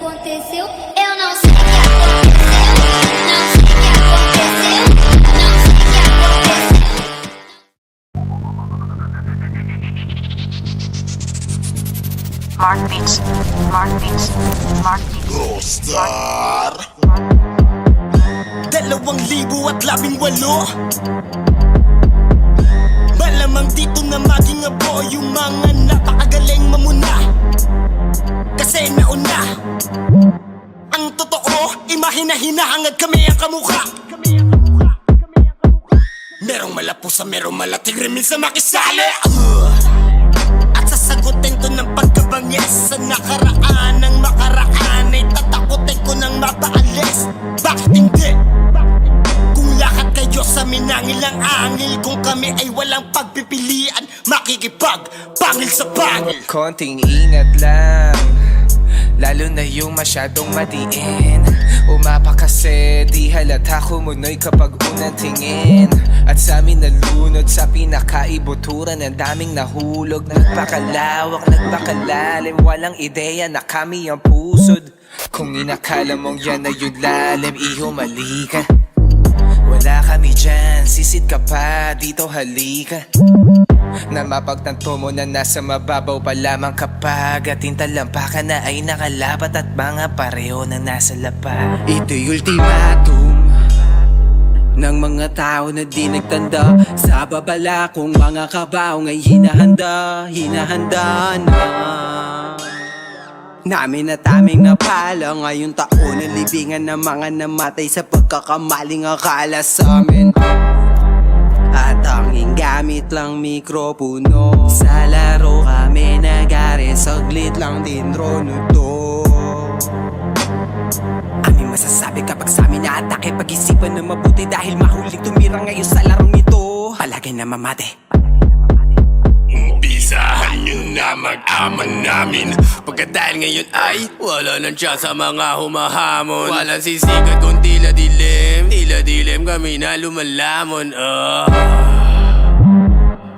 aconteceu, eu não sei o que aconteceu, não sei o que aconteceu, não sei o que aconteceu. Mark Beats, Mark Beats, Mark Beats. Rostar 2018 Malamang dito na maging abo yung mga napakagaling mamuna. Kasi nauna ang totoo, imahina-hinahangad kami ang kamukha. Merong malapusa, merong malating remin sa makisali. At sasagutin ko ng pagkabangis sa nakaraan. Ng makaraan ay tatakutin ko ng mapaalis. Bakit hindi? Kung lahat kayo sa minangilang angil, kung kami ay walang pagpipilian, makikipag pangil sa pangil. Konting ingat lang, lalo na yung masyadong matiin. Umapa kasi di halata kumunoy kapag unang tingin. At sa amin nalunod sa pinakaibuturan, ang daming nahulog. Nagpakalawak, nagpakalalim, walang ideya na kami ang pusod. Kung inakala mong yan na yung lalim, iho mali ka. Wala kami dyan, sisid ka pa, dito halika. Na mapagtanto mo na nasa mababaw pa lamang kapag ating talampakan na ay nakalapat at mga pareho na nasa lapa. Ito'y ultimatum ng mga tao na di nagtanda. Sa babala kong mga kabaong ay hinahanda na namin at aming napala ngayong taon na libingan ng mga namatay sa pagkakamaling akala sa amin. At tanging gamit lang mikropono. Sa laro kami nagari, saglit lang din drono to. Aming masasabi kapag sa amin na-atake, pag-isipan na mabuti dahil mahuling tumira ngayon sa larong ito. Palagay na mamate. Umpisahan nyo na mag-aman namin. Pagkat dahil ngayon ay wala nang chance sa mga humahamon. Walang sisikat kung tila dilim kami na lumalamon.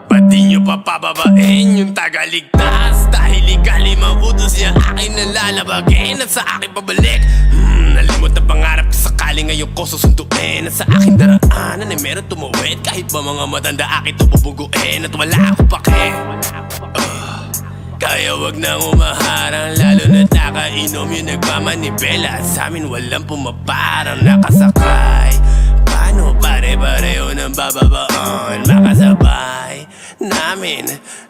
Ba't di nyo papababain yung tagaligtas? Dahil ikali mabutos niya akin nalalabagin at sa akin pabalik. Nalimot na pangarap ko sakali ngayon ko susunduin. At sa akin daraanan ay meron tumuwid. Kahit ba mga matanda akin tububuguin. At wala ako pake. Kaya wag nang umaharang, lalo na't nakainom yung nagmamanibela. Sa amin walang pumaparang nakasakay. Paano pare-pareho ng bababaan? Makasabay namin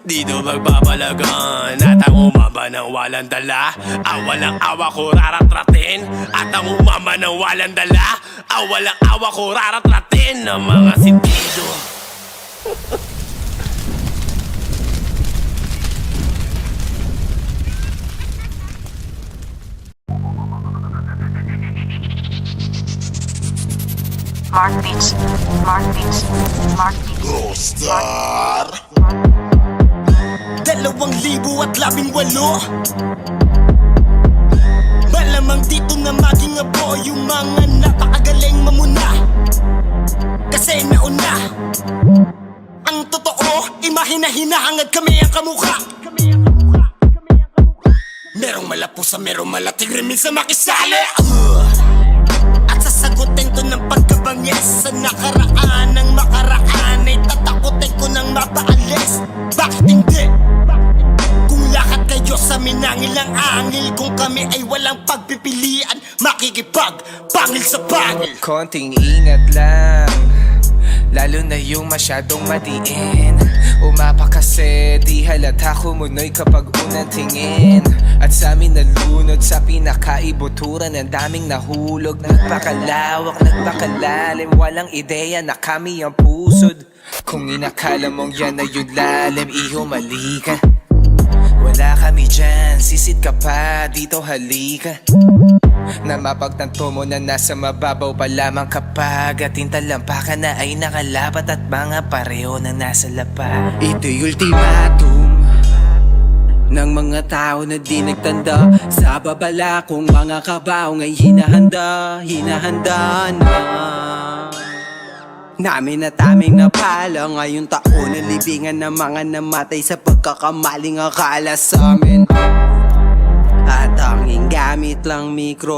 dito magpapalagan. At ang umama ng walang dala, ang walang awa ko raratratin. At ang umama ng walang dala, ang walang awa ko raratratin. Ng mga sentido. Mark Beats, Mark Beats, Mark Beats. Rostar 2018 Malamang dito na maging abo yung mga napakagaling mamuna. Kasi nauna ang totoo, imahina-hinahangad kami ang kamukha. Merong malapusa, merong malating remin sa makisali. At sasagutin ko ng pagkabangis sa nakaraan. Ng makaraan ay tatakutin ko ng mapaalis. Bakit hindi? Kung lahat kayo sa minangilang angil, kung kami ay walang pagpipilian, makikipag pangil sa pangil. Konting ingat lang, lalo na yung masyadong matiin. Umapa kasi di halata kumunoy kapag unang tingin. At sa amin nalunod sa pinakaibuturan, ang daming nahulog. Nagpakalawak, nagpakalalim, walang ideya na kami ang pusod. Kung inakala mong yan na yung lalim, iho mali ka. Wala kami dyan, sisid ka pa, dito halika. Na mapagtanto mo na nasa mababaw pa lamang kapag ating talampakan na ay nakalapat at mga pareho na nasa lapa. Ito'y ultimatum ng mga tao na di nagtanda. Sa babala kong mga kabaong ay hinahanda na namin at aming napala ngayong taon na libingan ng mga namatay sa pagkakamaling akala sa amin. At tanging gamit lang mikro